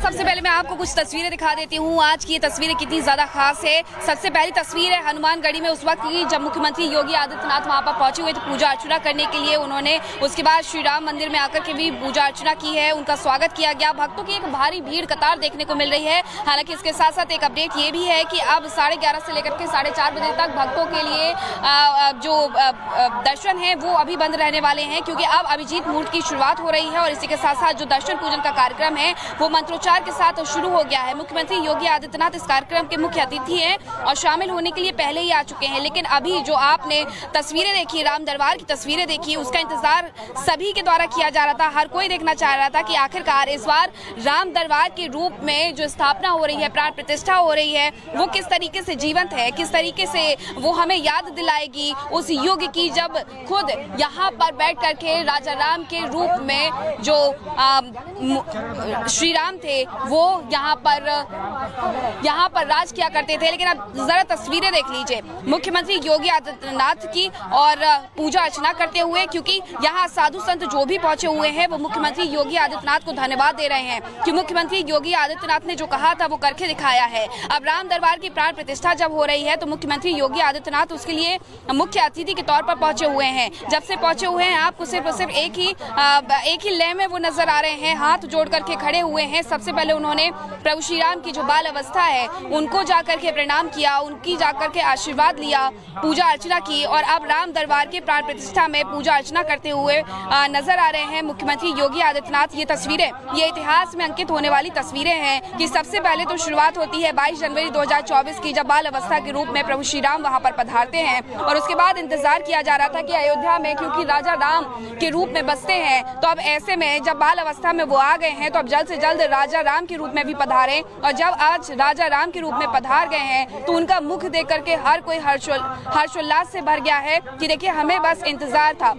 सबसे पहले मैं आपको कुछ तस्वीरें दिखा देती हूँ। आज की ये तस्वीरें कितनी ज्यादा खास है। सबसे पहली तस्वीर है हनुमानगढ़ी में उस वक्त की जब मुख्यमंत्री योगी आदित्यनाथ वहां पर पहुंचे हुए थे पूजा अर्चना करने के लिए। उन्होंने उसके बाद श्री राम मंदिर में आकर के भी पूजा अर्चना की है, उनका स्वागत किया गया। भक्तों की एक भारी भीड़ कतार देखने को मिल रही है। हालांकि इसके साथ साथ एक अपडेट ये भी है कि अब 11:30 से लेकर के 4:30 बजे तक भक्तों के लिए जो दर्शन है वो अभी बंद रहने वाले हैं, क्योंकि अब अभिजीत मुहूर्त की शुरुआत हो रही है और इसी के साथ साथ जो दर्शन पूजन का कार्यक्रम है वो मंत्रोच्चार के साथ शुरू हो गया है। मुख्यमंत्री योगी आदित्यनाथ इस कार्यक्रम के मुख्य अतिथि हैं और शामिल होने के लिए पहले ही आ चुके हैं। लेकिन अभी जो आपने तस्वीरें देखी, राम दरबार की तस्वीरें देखी, उसका इंतजार सभी के द्वारा किया जा रहा था। हर कोई देखना चाह रहा था कि आखिरकार इस बार राम दरबार के रूप में जो स्थापना हो रही है, प्राण प्रतिष्ठा हो रही है, वो किस तरीके से जीवंत है, किस तरीके से वो हमें याद दिलाएगी उस युग की जब खुद यहाँ पर बैठ करके राजा राम के रूप में जो श्री राम थे वो यहाँ पर राज किया करते थे। लेकिन अब जरा तस्वीरें देख लीजिए मुख्यमंत्री योगी आदित्यनाथ की और पूजा अर्चना करते हुए, क्योंकि यहाँ साधु संत जो भी पहुंचे हुए हैं वो मुख्यमंत्री योगी आदित्यनाथ को धन्यवाद दे रहे हैं कि मुख्यमंत्री योगी आदित्यनाथ ने जो कहा था वो करके दिखाया है। अब राम दरबार की प्राण प्रतिष्ठा जब हो रही है तो मुख्यमंत्री योगी आदित्यनाथ उसके लिए मुख्य अतिथि के तौर पर पहुंचे हुए हैं। जब से पहुंचे हुए हैं आपको सिर्फ एक ही लय में वो नजर आ रहे हैं, हाथ जोड़ करके खड़े हुए हैं। सबसे पहले उन्होंने प्रभु श्री राम की जो बाल अवस्था है उनको जाकर के प्रणाम किया, उनकी जाकर के आशीर्वाद लिया, पूजा अर्चना की और अब राम दरबार के प्राण प्रतिष्ठा में पूजा अर्चना करते हुए नजर आ रहे हैं मुख्यमंत्री योगी आदित्यनाथ। ये तस्वीरें ये इतिहास में अंकित होने वाली तस्वीरें हैं कि सबसे पहले तो शुरुआत होती है 22 जनवरी 2024 की, जब बाल अवस्था के रूप में प्रभु श्री राम वहां पर पधारते हैं और उसके बाद इंतजार किया जा रहा था कि अयोध्या में क्योंकि राजा राम के रूप में बसते हैं तो अब ऐसे में जब बाल अवस्था में वो आ गए हैं तो अब जल्द से जल्द राजा राम के रूप में भी पधारें। और जब आज राजा राम के रूप में पधार गए हैं तो उनका मुख देख करके हर कोई हर्षोल्लास से भर गया है कि देखिए हमें बस इंतजार था,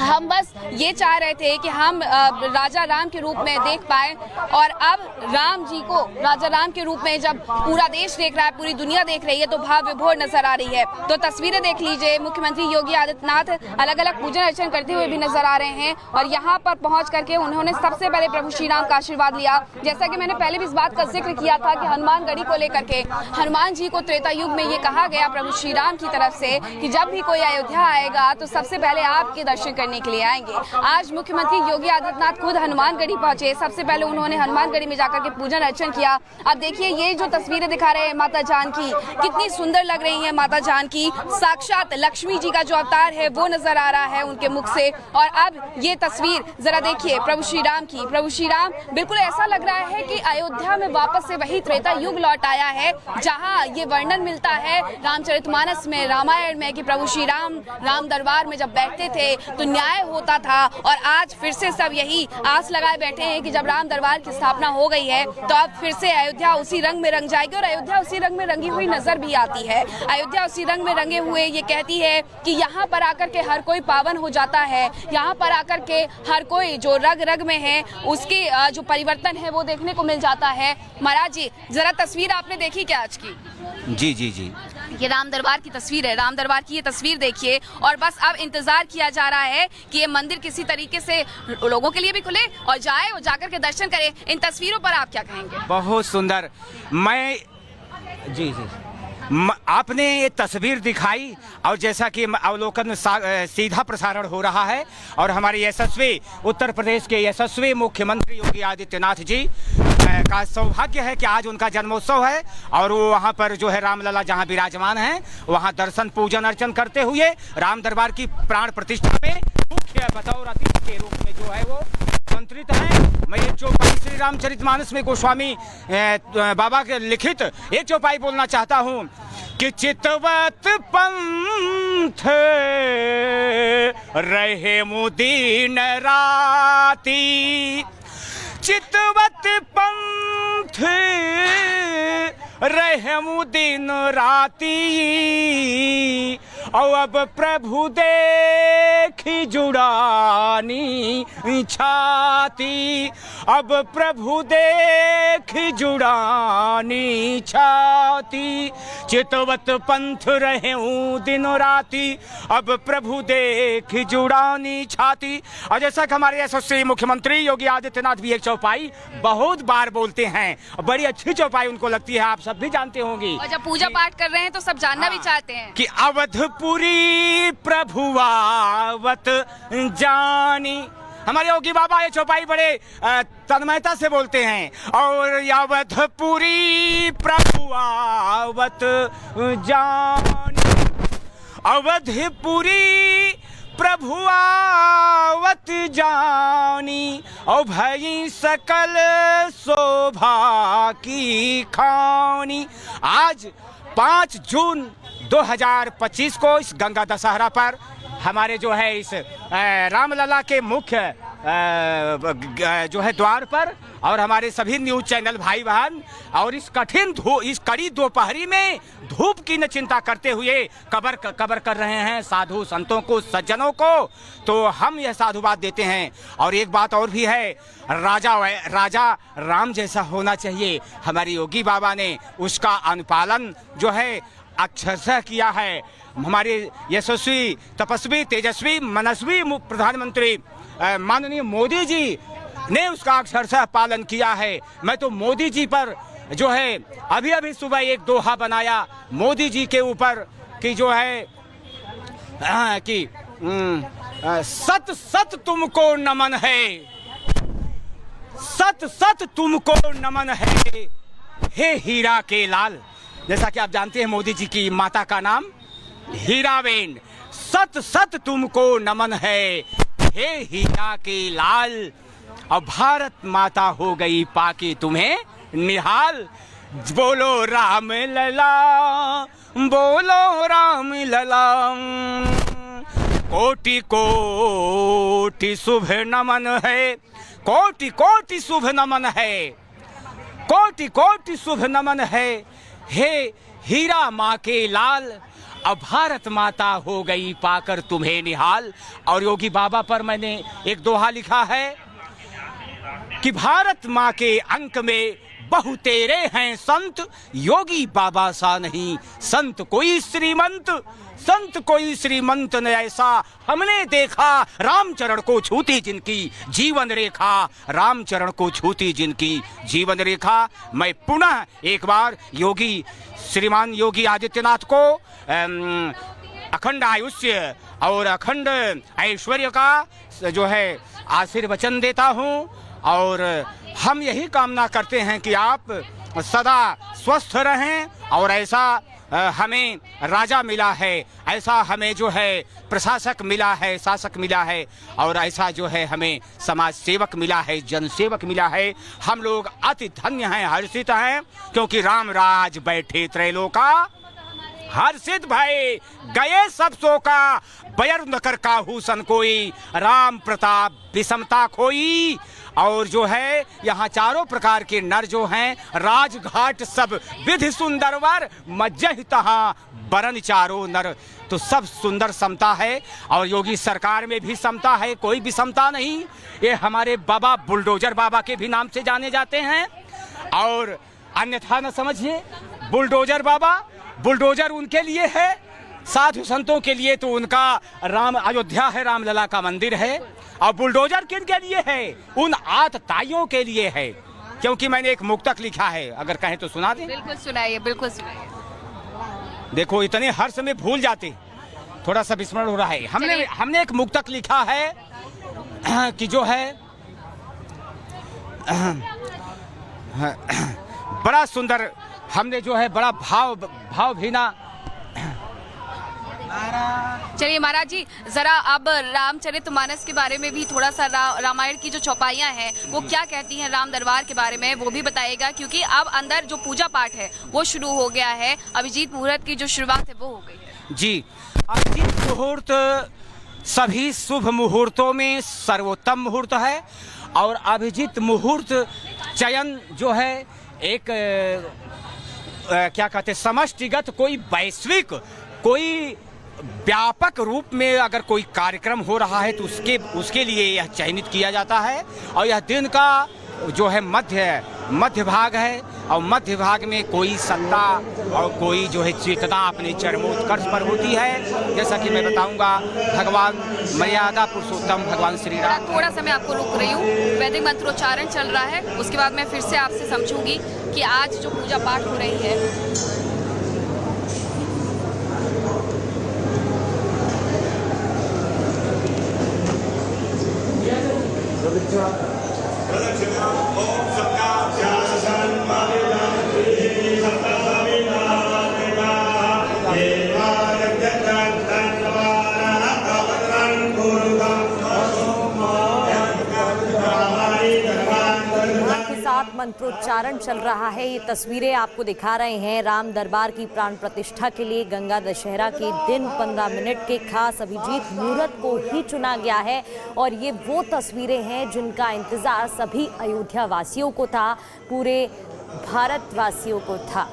हम बस ये चाह रहे थे कि हम राजा राम के रूप में देख पाए और अब राम जी को राजा राम के रूप में जब पूरा देश देख रहा है, पूरी दुनिया देख रही है तो भाव विभोर नजर आ रही है। तो तस्वीरें देख लीजिए, मुख्यमंत्री योगी आदित्यनाथ अलग अलग पूजन अर्चन करते हुए भी नजर आ रहे हैं और यहाँ पर पहुंच करके उन्होंने सबसे पहले प्रभु श्री राम का आशीर्वाद लिया। जैसा कि मैंने पहले भी इस बात का जिक्र किया था कि हनुमानगढ़ी को लेकर के हनुमान जी को त्रेता युग में ये कहा गया प्रभु श्री राम की तरफ से कि जब भी कोई अयोध्या आएगा तो सबसे पहले आपके दर्शन करने के लिए आएंगे। आज मुख्यमंत्री योगी आदित्यनाथ खुद हनुमानगढ़ी पहुंचे, सबसे पहले उन्होंने हनुमानगढ़ी में जाकर के पूजन अर्चन किया। अब देखिए ये जो तस्वीरें दिखा रहे हैं माता जानकी, कितनी सुंदर लग रही है माता जानकी, साक्षात लक्ष्मी जी का जो अवतार है वो नजर आ रहा है उनके मुख से। और अब ये तस्वीर जरा देखिए प्रभु श्री राम की, प्रभु श्री राम बिल्कुल ऐसा लग रहा है कि अयोध्या में वापस से वही त्रेता युग लौट आया है जहां ये वर्णन मिलता है रामचरितमानस में, रामायण में कि प्रभु श्री राम दरबार में जब बैठते थे तो न्याय होता था। और आज फिर से सब यही आस लगाए बैठे हैं कि जब राम दरबार की स्थापना हो गई है तो अब फिर से अयोध्या उसी रंग में रंग जाएगी और अयोध्या उसी रंग में रंगी हुई नजर भी आती है। अयोध्या उसी रंग में रंगे हुए ये कहती है कि यहाँ पर आकर के हर कोई पावन हो जाता है, यहाँ पर आकर के हर कोई जो रग रग में है उसके जो परिवर्तन है वो देखने को मिल जाता है। महाराज जी जरा तस्वीर आपने देखी क्या आज की? जी जी जी, ये राम दरबार की तस्वीर है, राम दरबार की ये तस्वीर देखिए और बस अब इंतजार किया जा रहा है कि ये मंदिर किसी तरीके से लोगों के लिए भी खुले और जाए और जाकर के दर्शन करें। इन तस्वीरों पर आप क्या कहेंगे? बहुत सुंदर। मैं जी जी आपने ये तस्वीर दिखाई और जैसा कि अवलोकन सीधा प्रसारण हो रहा है और हमारे यशस्वी उत्तर प्रदेश के यशस्वी मुख्यमंत्री योगी आदित्यनाथ जी का सौभाग्य है कि आज उनका जन्मोत्सव है और वो वहाँ पर जो है रामलला जहाँ विराजमान हैं वहाँ दर्शन पूजन अर्चन करते हुए राम दरबार की प्राण प्रतिष्ठा में मुख्य बतौर अतिथि के रूप में जो है वो आमंत्रित हैं। मैं एक चौपाई श्री रामचरितमानस में गोस्वामी बाबा के लिखित एक चौपाई बोलना चाहता हूँ कि चितवत पंथ रहे मुदीन राती, चितवत पंथ रहे मुदीन राती, और अब प्रभु देखी जुड़ानी छाती, अब प्रभु देखी जुड़ानी छाती, चितवत पंथ रहे हूँ दिनों राती, अब प्रभु देख जुड़ानी छाती। और जैसा कि हमारे यशस्वी मुख्यमंत्री योगी आदित्यनाथ भी एक चौपाई बहुत बार बोलते हैं, बड़ी अच्छी चौपाई उनको लगती है, आप सब भी जानते होंगे। और जब पूजा पाठ कर रहे हैं तो सब जानना भी चाहते हैं कि अवधपुरी प्रभुआवत जानी। हमारे योगी बाबा ये चौपाई बड़े तन्मयता से बोलते हैं। और अवधपुरी प्रभुआवत जानी, अवधपुरी प्रभुआवत जानी, और भई सकल शोभा की खानी। आज 5 जून 2025 को इस गंगा दशहरा पर हमारे जो है इस रामलला के मुख्य जो है द्वार पर, और हमारे सभी न्यूज चैनल भाई बहन, और इस कड़ी दोपहरी में धूप की न चिंता करते हुए कबर कर रहे हैं साधु संतों को, सज्जनों को, तो हम यह साधुवाद देते हैं। और एक बात और भी है, राजा राम जैसा होना चाहिए। हमारे योगी बाबा ने उसका अनुपालन जो है अक्षरशः किया है। हमारे यशस्वी, तपस्वी, तेजस्वी, मनस्वी प्रधानमंत्री माननीय मोदी जी ने उसका अक्षरशः पालन किया है। मैं तो मोदी जी पर जो है अभी सुबह एक दोहा बनाया मोदी जी के ऊपर कि जो है कि सत सत तुमको नमन है, सत सत तुमको नमन है, हे हीरा के लाल। जैसा कि आप जानते हैं मोदी जी की माता का नाम हीराबेन। सत सत तुमको नमन है, हे हीरा के लाल, अब भारत माता हो गई पाके तुम्हें निहाल। बोलो राम लला, बोलो राम लला, कोटि कोटि शुभ नमन है, कोटि कोटि शुभ नमन है, कोटि कोटि शुभ नमन है, हे हीरा माँ के लाल, अब भारत माता हो गई पाकर तुम्हें निहाल। और योगी बाबा पर मैंने एक दोहा लिखा है कि भारत माँ के अंक में बहु तेरे हैं संत, योगी बाबा सा नहीं संत कोई श्रीमंत, संत कोई श्रीमंत न ऐसा हमने देखा, रामचरण को छूती जिनकी जीवन रेखा, रामचरण को छूती जिनकी जीवन रेखा। मैं पुनः एक बार योगी श्रीमान योगी आदित्यनाथ को अखंड आयुष्य और अखंड ऐश्वर्य का जो है आशीर्वचन देता हूँ। और हम यही कामना करते हैं कि आप सदा स्वस्थ रहें, और ऐसा हमें राजा मिला है, ऐसा हमें जो है प्रशासक मिला है, शासक मिला है, और ऐसा जो है हमें समाज सेवक मिला है, जनसेवक मिला है। हम लोग अति धन्य हैं, हर्षित हैं, क्योंकि राम राज बैठे त्रैलोका, हर्षित भय गए सब शोका, बयर न कर काहू सन कोई, राम प्रताप विषमता खोई। और जो है यहाँ चारों प्रकार के नर जो हैं, राजघाट सब विधि सुंदरवर, मज्जह तहाँ बरन चारों नर, तो सब सुंदर समता है। और योगी सरकार में भी समता है, कोई भी समता नहीं। ये हमारे बाबा बुलडोजर बाबा के भी नाम से जाने जाते हैं, और अन्यथा न समझिए बुलडोजर बाबा, बुलडोजर उनके लिए है, साधु संतों के लिए तो उनका राम अयोध्या है, रामलला का मंदिर है, और बुलडोजर किन के लिए है? उन आतताइयों के लिए है। क्योंकि मैंने एक मुक्तक लिखा है, अगर कहें तो सुना दें। बिल्कुल सुनाइए, बिल्कुल सुनाइए। देखो इतने हर्ष में भूल जाते, थोड़ा सा विस्मरण हो रहा है। हमने एक मुक्तक लिखा है कि जो है बड़ा सुंदर, हमने जो है बड़ा भाव भीना। चलिए महाराज जी, जरा अब रामचरितमानस के बारे में भी थोड़ा सा, रामायण की जो चौपाइयाँ हैं वो क्या कहती हैं राम दरबार के बारे में, वो भी बताइएगा। क्योंकि अब अंदर जो पूजा पाठ है वो शुरू हो गया है, अभिजीत मुहूर्त की जो शुरुआत है वो हो गई है। जी, अभिजीत मुहूर्त सभी शुभ मुहूर्तों में सर्वोत्तम मुहूर्त है, और अभिजीत मुहूर्त चयन जो है एक क्या कहते हैं, समष्टिगत, कोई वैश्विक, कोई व्यापक रूप में अगर कोई कार्यक्रम हो रहा है तो उसके लिए यह चयनित किया जाता है। और यह दिन का जो है मध्य भाग है, और मध्य भाग में कोई सत्ता और कोई जो है चेतना अपने चरमोत्कर्ष पर होती है। जैसा कि मैं बताऊंगा, भगवान मर्यादा पुरुषोत्तम भगवान श्री राम। थोड़ा सा मैं आपको रोक रही हूँ, वैदिक मंत्रोच्चारण चल रहा है, उसके बाद मैं फिर से आपसे समझूंगी कि आज जो पूजा पाठ हो रही है। मंत्रोच्चारण चल रहा है। ये तस्वीरें आपको दिखा रहे हैं राम दरबार की प्राण प्रतिष्ठा के लिए गंगा दशहरा के दिन 15 मिनट के खास अभिजीत मुहूर्त को ही चुना गया है। और ये वो तस्वीरें हैं जिनका इंतजार सभी अयोध्या वासियों को था, पूरे भारतवासियों को था।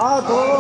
आधो